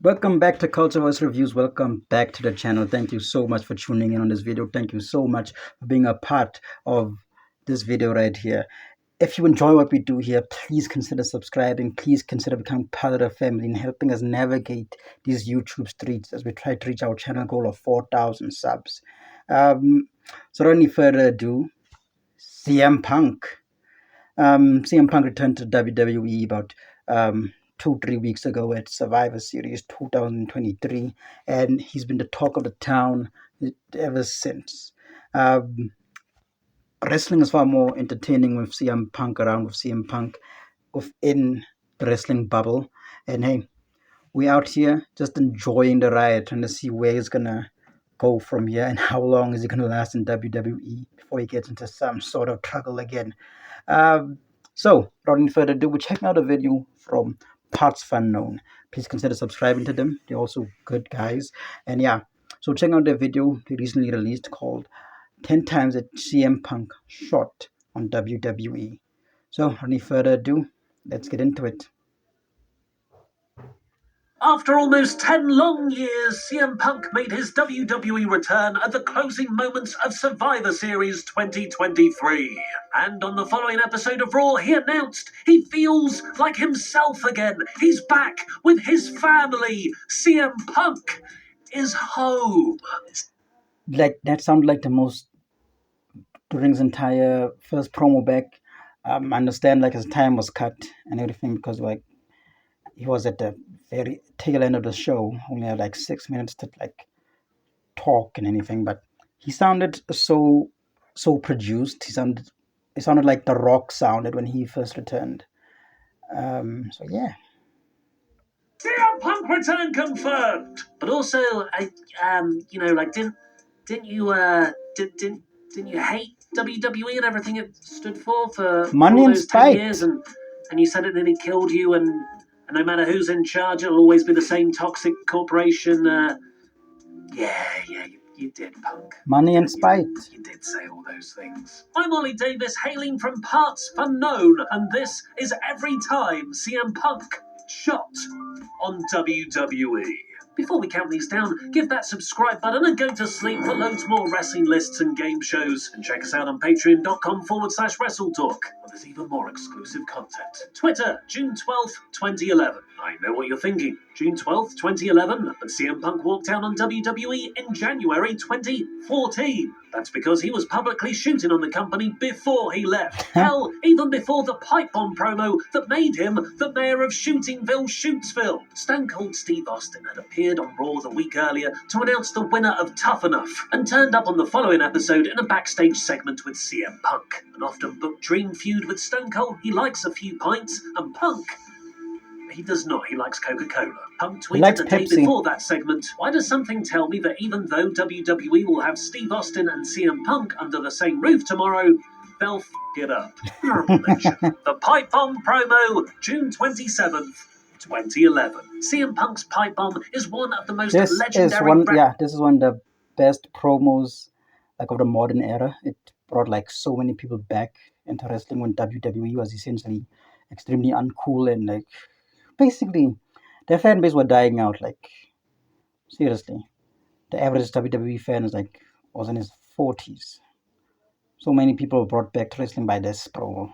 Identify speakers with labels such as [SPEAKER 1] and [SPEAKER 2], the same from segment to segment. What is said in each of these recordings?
[SPEAKER 1] Welcome back to Culture Voice Reviews. Welcome back to the channel. Thank you so much for tuning in on this video. Thank you so much for being a part of this video right here. If you enjoy what we do here, please consider subscribing. Please consider becoming part of the family and helping us navigate these YouTube streets as we try to reach our channel goal of 4,000 subs. So without any further ado, CM Punk. CM Punk returned to WWE about 2-3 weeks ago at Survivor Series 2023, and he's been the talk of the town ever since. Wrestling is far more entertaining with CM Punk around, with CM Punk within the wrestling bubble. And hey, we out here just enjoying the ride, trying to see where he's gonna go from here and how long is he gonna last in WWE before he gets into some sort of trouble again. So, without any further ado, we're checking out a video from Partsfunknown. Please consider subscribing to them. They're also good guys. And yeah, so checking out their video they recently released called 10 times that CM Punk shot on WWE. So, without any further ado, let's get into it.
[SPEAKER 2] After almost 10 long years, CM Punk made his WWE return at the closing moments of Survivor Series 2023. And on the following episode of Raw, he announced he feels like himself again. He's back with his family. CM Punk is home.
[SPEAKER 1] Like, that sounded like the most during his entire first promo back. I understand like his time was cut and everything because like he was at the very tail end of the show, only had like 6 minutes to like talk and anything, but he sounded so produced. He sounded like The Rock sounded when he first returned. So yeah.
[SPEAKER 2] CM Punk return confirmed. But also, didn't you hate WWE and everything it stood for
[SPEAKER 1] Money
[SPEAKER 2] all
[SPEAKER 1] and
[SPEAKER 2] those
[SPEAKER 1] spite.
[SPEAKER 2] 10 years, and you said it nearly killed you, and no matter who's in charge, it'll always be the same toxic corporation. You did, Punk.
[SPEAKER 1] Money and spite.
[SPEAKER 2] You did say all those things. I'm Ollie Davis, hailing from Partsfunknown, and this is Every Time CM Punk Shot on WWE. Before we count these down, give that subscribe button and go to sleep for loads more wrestling lists and game shows. And check us out on patreon.com/WrestleTalk, where there's even more exclusive content. Twitter, June 12th, 2011. I know what you're thinking. June 12th, 2011, but CM Punk walked out on WWE in January 2014. That's because he was publicly shooting on the company before he left. Hell, even before the pipe bomb promo that made him the mayor of Shootingville, Shootsville. Stone Cold Steve Austin had appeared on Raw the week earlier to announce the winner of Tough Enough, and turned up on the following episode in a backstage segment with CM Punk. An often booked dream feud with Stone Cold, he likes a few pints, and Punk, he does not. He likes Coca-Cola. Punk tweeted the day before that segment, "Why does something tell me that even though WWE will have Steve Austin and CM Punk under the same roof tomorrow, they'll f*** it up." Honorable mention. The Pipe Bomb promo, June 27th, 2011. CM Punk's Pipe Bomb is one of the most legendary...
[SPEAKER 1] This is one of the best promos like of the modern era. It brought like so many people back into wrestling when WWE was essentially extremely uncool and like basically their fan base were dying out. Like seriously, the average WWE fan is like was in his 40s. So many people were brought back to wrestling by this promo.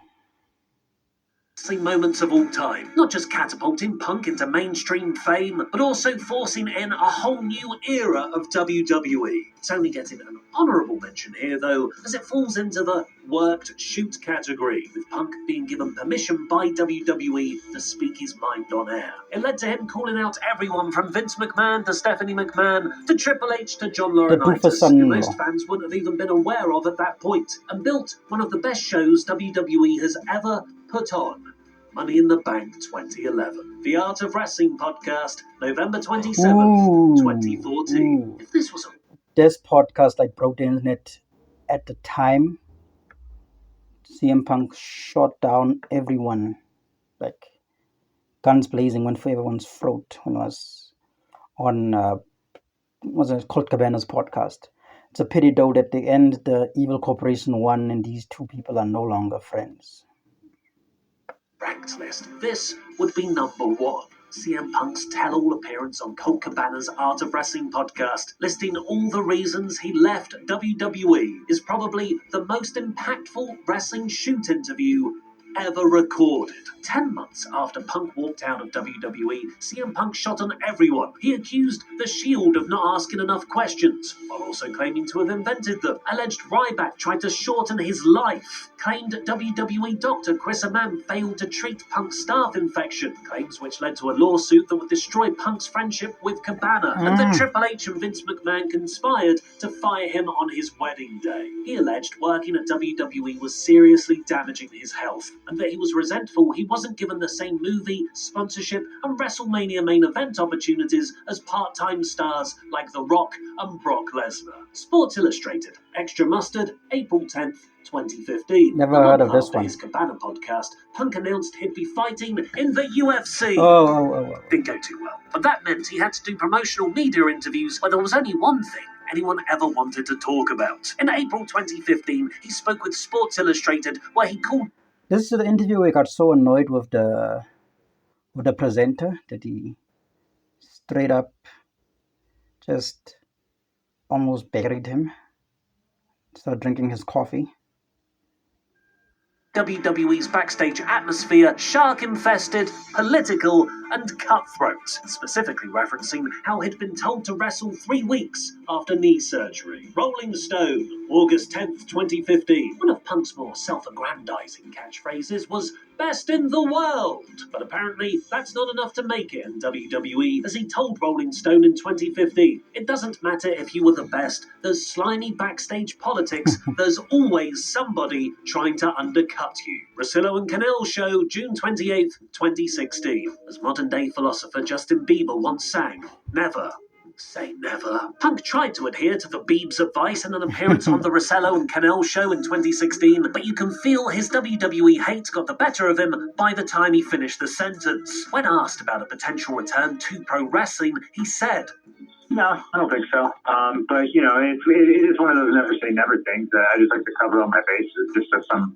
[SPEAKER 2] Moments of all time, not just catapulting Punk into mainstream fame, but also forcing in a whole new era of WWE. It's only getting an honourable mention here, though, as it falls into the worked shoot category, with Punk being given permission by WWE to speak his mind on air. It led to him calling out everyone from Vince McMahon to Stephanie McMahon to Triple H to John Laurinaitis, who most fans wouldn't have even been aware of at that point, and built one of the best shows WWE has ever put on. Money in the Bank 2011. The Art of Wrestling podcast, November 27th, 2014. If this was
[SPEAKER 1] this podcast like broke the internet at the time, CM Punk shot down everyone, like guns blazing, went for everyone's throat when it was on was it Colt Cabana's podcast. It's a pity though that at the end the evil corporation won and these two people are no longer friends.
[SPEAKER 2] Ranked list, this would be number one. CM Punk's tell-all appearance on Colt Cabana's Art of Wrestling podcast, listing all the reasons he left WWE, is probably the most impactful wrestling shoot interview ever recorded. 10 months after Punk walked out of WWE, CM Punk shot on everyone. He accused The Shield of not asking enough questions, while also claiming to have invented them. Alleged Ryback tried to shorten his life. Claimed WWE doctor Chris Amman failed to treat Punk's staph infection. Claims which led to a lawsuit that would destroy Punk's friendship with Cabana. And that Triple H and Vince McMahon conspired to fire him on his wedding day. He alleged working at WWE was seriously damaging his health, and that he was resentful he wasn't given the same movie, sponsorship, and WrestleMania main event opportunities as part-time stars like The Rock and Brock Lesnar. Sports Illustrated, Extra Mustard, April 10th, 2015.
[SPEAKER 1] Never heard of this one.
[SPEAKER 2] His Cabana podcast, Punk announced he'd be fighting in the UFC.
[SPEAKER 1] Oh.
[SPEAKER 2] Didn't go too well, but that meant he had to do promotional media interviews where there was only one thing anyone ever wanted to talk about. In April 2015, he spoke with Sports Illustrated where he called...
[SPEAKER 1] This is the interview where he got so annoyed with the presenter that he straight up just almost buried him. Started drinking his coffee.
[SPEAKER 2] WWE's backstage atmosphere shark-infested, political, and cutthroat, specifically referencing how he'd been told to wrestle 3 weeks after knee surgery. Rolling Stone, August 10th, 2015. One of Punk's more self-aggrandizing catchphrases was "best in the world," but apparently that's not enough to make it in WWE, as he told Rolling Stone in 2015. It doesn't matter if you were the best, there's slimy backstage politics, there's always somebody trying to undercut you. Rosillo and Cannell Show, June 28th, 2016. As modern-day philosopher Justin Bieber once sang, "Never say never." Punk tried to adhere to the Biebs' advice in an appearance on the Rosello and Cannell Show in 2016, but you can feel his WWE hate got the better of him by the time he finished the sentence. When asked about a potential return to pro wrestling, he said,
[SPEAKER 3] "No, I don't think so. But, it is one of those never say never things. I just like to cover all my bases just so some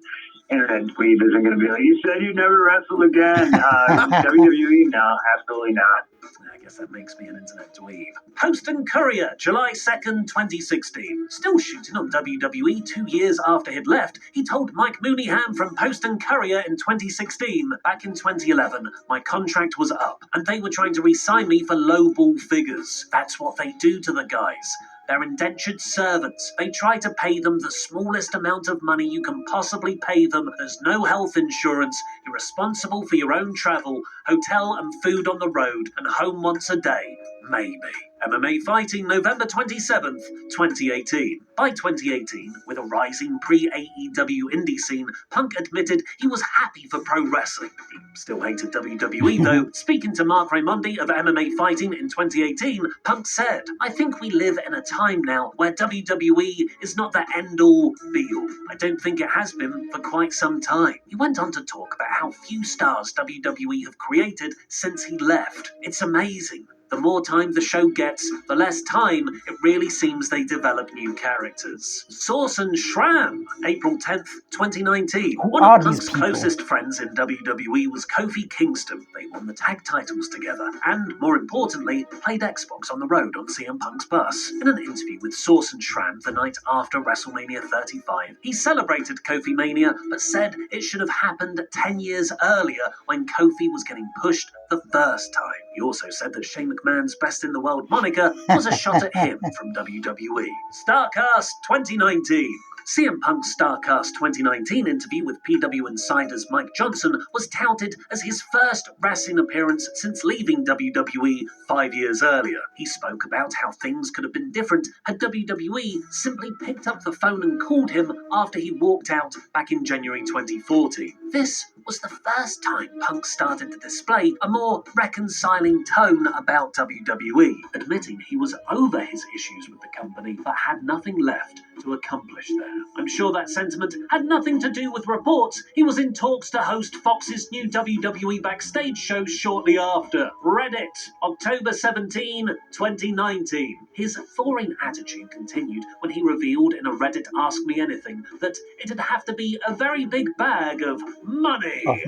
[SPEAKER 3] internet dweeb isn't going to be like, you said you'd never wrestle again. WWE? No, absolutely not.
[SPEAKER 2] I guess that makes me an internet dweeb. Post and Courier, July 2nd, 2016. Still shooting on WWE 2 years after he'd left, he told Mike Mooneyham from Post and Courier in 2016, "Back in 2011, my contract was up, and they were trying to re-sign me for lowball figures. That's what they do to the guys. They're indentured servants. They try to pay them the smallest amount of money you can possibly pay them. There's no health insurance. You're responsible for your own travel, hotel and food on the road, and home once a day. Maybe." MMA Fighting, November 27th, 2018. By 2018, with a rising pre-AEW indie scene, Punk admitted he was happy for pro wrestling. He still hated WWE, though. Speaking to Mark Raimondi of MMA Fighting in 2018, Punk said, "I think we live in a time now where WWE is not the end-all, be-all. I don't think it has been for quite some time." He went on to talk about how few stars WWE have created since he left. "It's amazing. The more time the show gets, the less time it really seems they develop new characters." Source and Shram, April 10th, 2019. One of Punk's closest friends in WWE was Kofi Kingston. They won the tag titles together and, more importantly, played Xbox on the road on CM Punk's bus. In an interview with Source and Shram the night after WrestleMania 35, he celebrated Kofi Mania, but said it should have happened 10 years earlier when Kofi was getting pushed the first time. He also said that Shane McMahon's Best in the World moniker was a shot at him from WWE. Starcast 2019. CM Punk's Starcast 2019 interview with PW Insider's Mike Johnson was touted as his first wrestling appearance since leaving WWE 5 years earlier. He spoke about how things could have been different had WWE simply picked up the phone and called him after he walked out back in January 2014. This was the first time Punk started to display a more reconciling tone about WWE, admitting he was over his issues with the company but had nothing left to accomplish there. I'm sure that sentiment had nothing to do with reports he was in talks to host Fox's new WWE Backstage show shortly after. Reddit, October 17, 2019. His thawing attitude continued when he revealed in a Reddit Ask Me Anything that it'd have to be a very big bag of money.
[SPEAKER 1] Of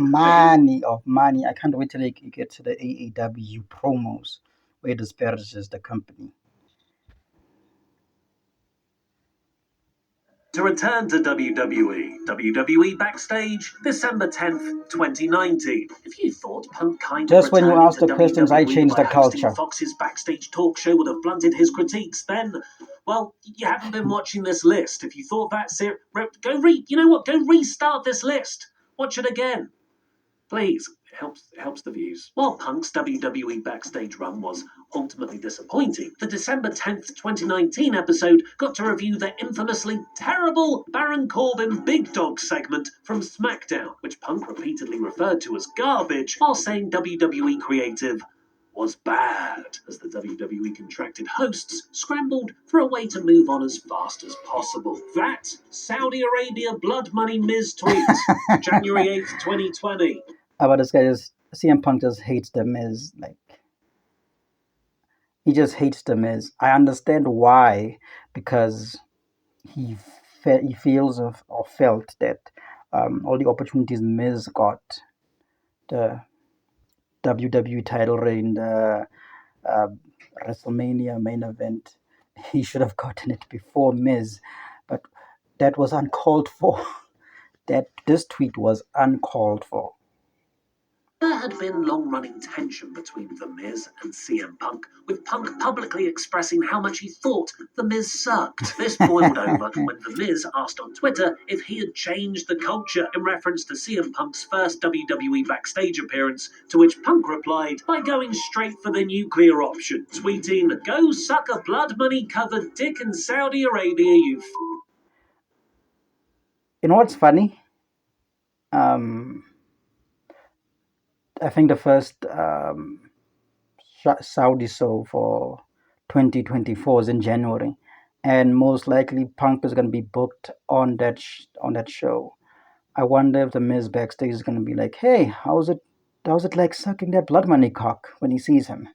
[SPEAKER 1] money. I can't wait till you get to the AEW promos where it disparages the company.
[SPEAKER 2] To return to WWE Backstage, December 10th, 2019. If you thought Punk kind
[SPEAKER 1] Just
[SPEAKER 2] of
[SPEAKER 1] when you
[SPEAKER 2] returning
[SPEAKER 1] asked
[SPEAKER 2] to
[SPEAKER 1] the questions, I
[SPEAKER 2] WWE
[SPEAKER 1] changed
[SPEAKER 2] by
[SPEAKER 1] the
[SPEAKER 2] hosting
[SPEAKER 1] culture.
[SPEAKER 2] Fox's Backstage talk show would have blunted his critiques, then, well, you haven't been watching this list. If you thought that's it, go restart this list. Watch it again. Please, it helps the views. While Punk's WWE Backstage run was ultimately disappointing, the December 10th, 2019 episode got to review the infamously terrible Baron Corbin Big Dog segment from SmackDown, which Punk repeatedly referred to as garbage while saying WWE creative was bad, as the WWE contracted hosts scrambled for a way to move on as fast as possible. That Saudi Arabia blood money Miz tweet, January 8th, 2020.
[SPEAKER 1] But this guy CM Punk just hates the Miz. Like, he just hates the Miz. I understand why, because he feels or felt that all the opportunities Miz got, the WWE title reign, the WrestleMania main event, he should have gotten it before Miz, but that was uncalled for. This tweet was uncalled for.
[SPEAKER 2] There had been long-running tension between The Miz and CM Punk, with Punk publicly expressing how much he thought The Miz sucked. This boiled over when The Miz asked on Twitter if he had changed the culture in reference to CM Punk's first WWE Backstage appearance, to which Punk replied by going straight for the nuclear option, tweeting, "Go suck a blood money-covered dick in Saudi Arabia, you f***."
[SPEAKER 1] You know what's funny? I think the first Saudi show for 2024 is in January, and most likely Punk is going to be booked on that show. I wonder if the Miz backstage is going to be like, "Hey, how's it like sucking that blood money cock?" when he sees him.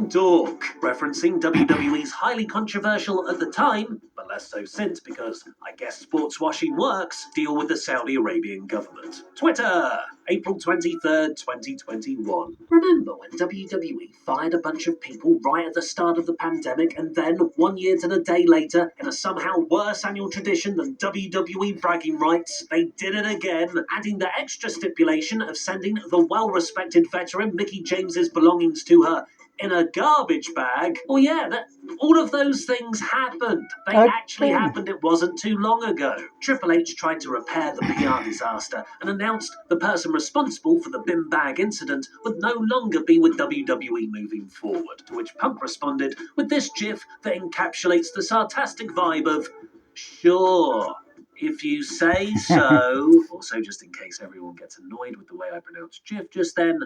[SPEAKER 2] Dork, referencing WWE's highly controversial at the time, but less so since because I guess sports washing works, deal with the Saudi Arabian government. Twitter, April 23rd, 2021. Remember when WWE fired a bunch of people right at the start of the pandemic and then, 1 year to the day later, in a somehow worse annual tradition than WWE bragging rights, they did it again, adding the extra stipulation of sending the well-respected veteran Mickie James's belongings to her in a garbage bag? Well, yeah, all of those things happened. They actually happened. It wasn't too long ago. Triple H tried to repair the PR disaster and announced the person responsible for the bin bag incident would no longer be with WWE moving forward, to which Punk responded with this gif that encapsulates the sarcastic vibe of, "Sure, if you say so." Also, just in case everyone gets annoyed with the way I pronounced GIF just then,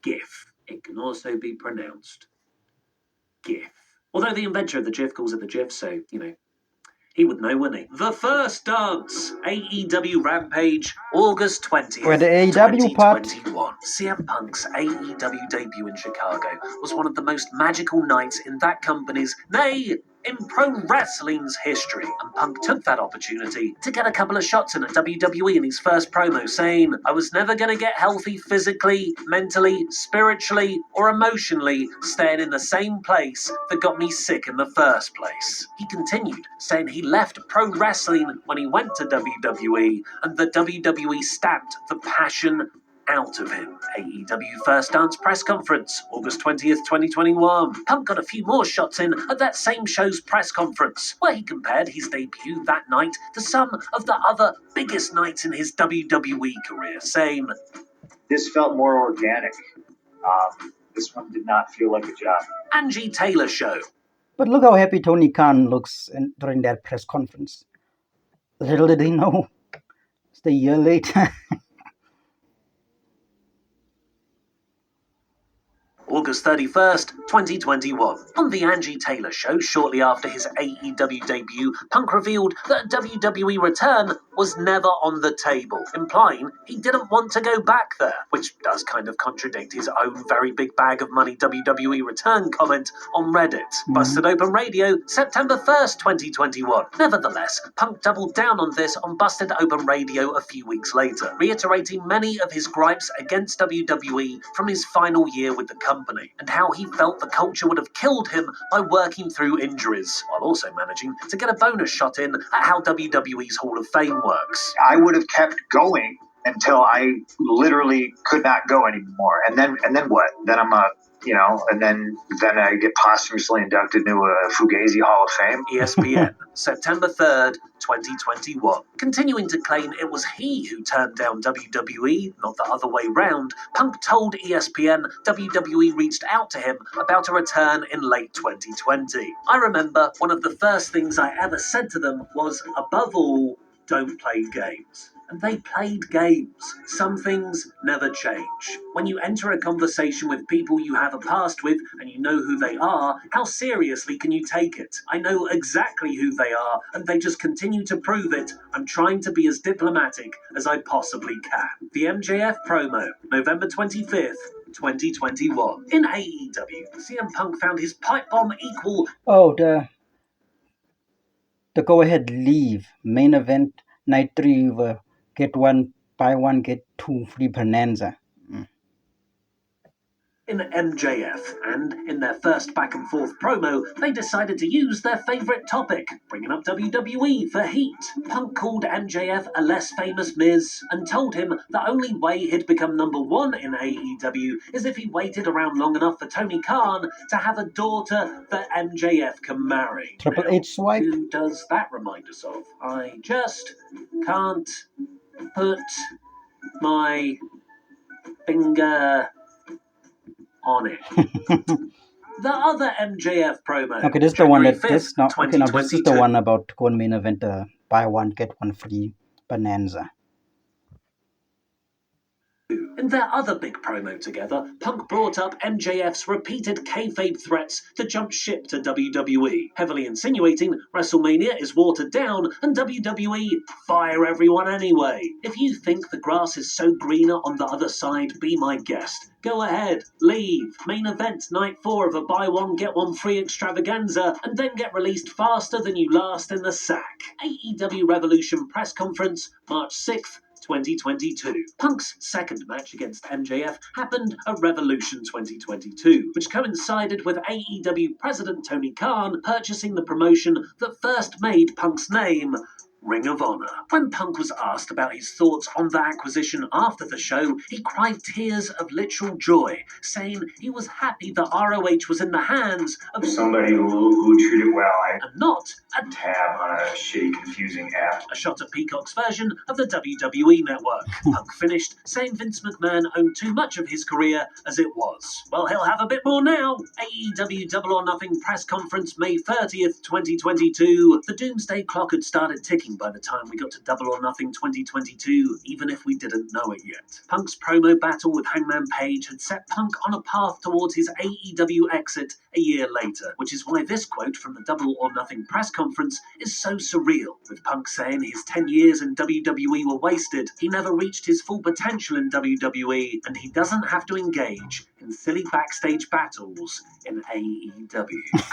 [SPEAKER 2] GIF. It can also be pronounced GIF. Although the inventor of the GIF calls it the GIF, so, he would know, wouldn't he? The First Dance, AEW Rampage, August 20th,
[SPEAKER 1] Where the AEW part.
[SPEAKER 2] 2021. CM Punk's AEW debut in Chicago was one of the most magical nights in that company's, nay, in pro wrestling's history, and Punk took that opportunity to get a couple of shots in at WWE in his first promo, saying, "I was never going to get healthy physically, mentally, spiritually, or emotionally staying in the same place that got me sick in the first place." He continued, saying he left pro wrestling when he went to WWE, and the WWE stamped the passion out of him. AEW First Dance press conference, August 20th, 2021. Punk got a few more shots in at that same show's press conference, where he compared his debut that night to some of the other biggest nights in his WWE career, saying,
[SPEAKER 3] This felt more organic. This one did not feel like a job.
[SPEAKER 2] Angie Taylor Show.
[SPEAKER 1] But look how happy Tony Khan looks during that press conference. Little did he know, it's a year later.
[SPEAKER 2] August 31st, 2021. On The Angie Taylor Show, shortly after his AEW debut, Punk revealed that a WWE return was never on the table, implying he didn't want to go back there, which does kind of contradict his own very big bag of money WWE return comment on Reddit. Busted Open Radio, September 1st, 2021. Nevertheless, Punk doubled down on this on Busted Open Radio a few weeks later, reiterating many of his gripes against WWE from his final year with the company, and how he felt the culture would have killed him by working through injuries, while also managing to get a bonus shot in at how WWE's Hall of Fame works.
[SPEAKER 4] I would have kept going until I literally could not go anymore. And then what? Then I'm and then I get posthumously inducted into a Fugazi Hall of Fame.
[SPEAKER 2] ESPN, September 3rd, 2021. Continuing to claim it was he who turned down WWE, not the other way round, Punk told ESPN WWE reached out to him about a return in late 2020. I remember one of the first things I ever said to them was, above all, don't play games. And they played games. Some things never change. When you enter a conversation with people you have a past with and you know who they are, how seriously can you take it? I know exactly who they are, and they just continue to prove it. I'm trying to be as diplomatic as I possibly can. The MJF promo, November 25th, 2021. In AEW, CM Punk found his pipe bomb equal...
[SPEAKER 1] Oh, the go-ahead leave. Main event, night 3, get one, buy one, get two free bonanza.
[SPEAKER 2] In MJF, and in their first back-and-forth promo, they decided to use their favourite topic, bringing up WWE for heat. Punk called MJF a less famous Miz, and told him the only way he'd become number one in AEW is if he waited around long enough for Tony Khan to have a daughter that MJF can marry.
[SPEAKER 1] Triple H swipe?
[SPEAKER 2] Who does that remind us of? I just can't put my finger on it. The other MJF promo.
[SPEAKER 1] Okay, this is the one
[SPEAKER 2] January
[SPEAKER 1] that this
[SPEAKER 2] 5th,
[SPEAKER 1] no, okay, now this is the
[SPEAKER 2] 2022.
[SPEAKER 1] one about going main event, buy one get one free bonanza.
[SPEAKER 2] In their other big promo together, Punk brought up MJF's repeated kayfabe threats to jump ship to WWE, heavily insinuating WrestleMania is watered down and WWE fire everyone anyway. If you think the grass is so greener on the other side, be my guest. Go ahead, leave. Main event, night 4 of a buy one, get one free extravaganza, and then get released faster than you last in the sack. AEW Revolution press conference, March 6th, 2022. Punk's second match against MJF happened at Revolution 2022, which coincided with AEW President Tony Khan purchasing the promotion that first made Punk's name Ring of Honor. When Punk was asked about his thoughts on the acquisition after the show, he cried tears of literal joy, saying he was happy that ROH was in the hands of
[SPEAKER 4] Somebody who treated well.
[SPEAKER 2] and not a
[SPEAKER 4] Tab on a shitty, confusing app.
[SPEAKER 2] a shot of Peacock's version of the WWE network. Punk finished saying Vince McMahon owned too much of his career as it was. Well, he'll have a bit more now. AEW Double or Nothing press conference May 30th, 2022. The doomsday clock had started ticking by the time we got to Double or Nothing 2022, even if we didn't know it yet. Punk's promo battle with Hangman Page had set Punk on a path towards his AEW exit a year later, which is why this quote from the Double or Nothing press conference is so surreal, with Punk saying his 10 years in WWE were wasted, he never reached his full potential in WWE, and he doesn't have to engage in silly backstage battles in AEW.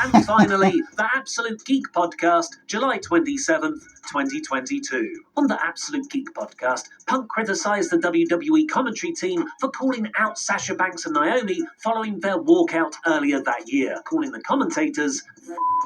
[SPEAKER 2] And finally, the Absolute Geek Podcast, July 27th, 2022. On the Absolute Geek Podcast, Punk criticised the WWE commentary team for calling out Sasha Banks and Naomi following their walkout earlier that year, calling the commentators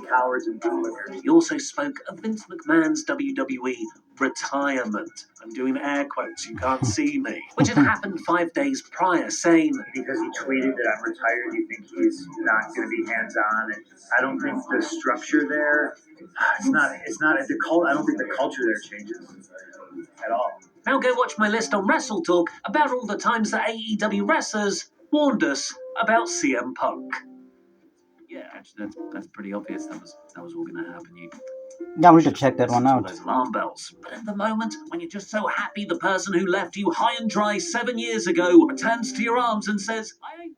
[SPEAKER 2] cowards and bullies. He also spoke of Vince McMahon's WWE retirement. I'm doing air quotes, you can't see me. Which had happened 5 days prior, saying,
[SPEAKER 4] Because he tweeted that I'm retired, you think he's not going to be hands-on? And I don't think the structure there, I don't think the culture there changes at all.
[SPEAKER 2] now go watch my list on Wrestle Talk about all the times that AEW wrestlers warned us about CM Punk. Yeah, actually, that's pretty obvious. That was all going to happen.
[SPEAKER 1] Yeah, we need to check that one out.
[SPEAKER 2] Those alarm bells. But at the moment, when you're just so happy the person who left you high and dry 7 years ago returns to your arms and says, I ain't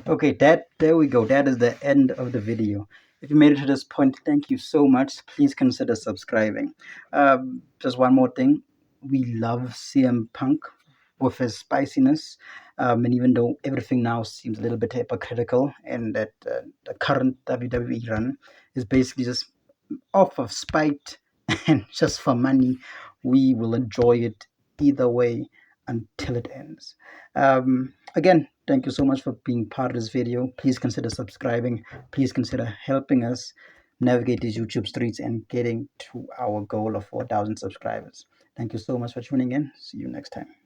[SPEAKER 1] Okay, there we go. That is the end of the video. If you made it to this point, thank you so much. Please consider subscribing. Just one more thing. We love CM Punk with his spiciness. And even though everything now seems a little bit hypocritical, and that the current WWE run is basically just off of spite and just for money, we will enjoy it either way until it ends. Again, thank you so much for being part of this video. Please consider subscribing. Please consider helping us navigate these YouTube streets and getting to our goal of 4,000 subscribers. Thank you so much for tuning in. See you next time.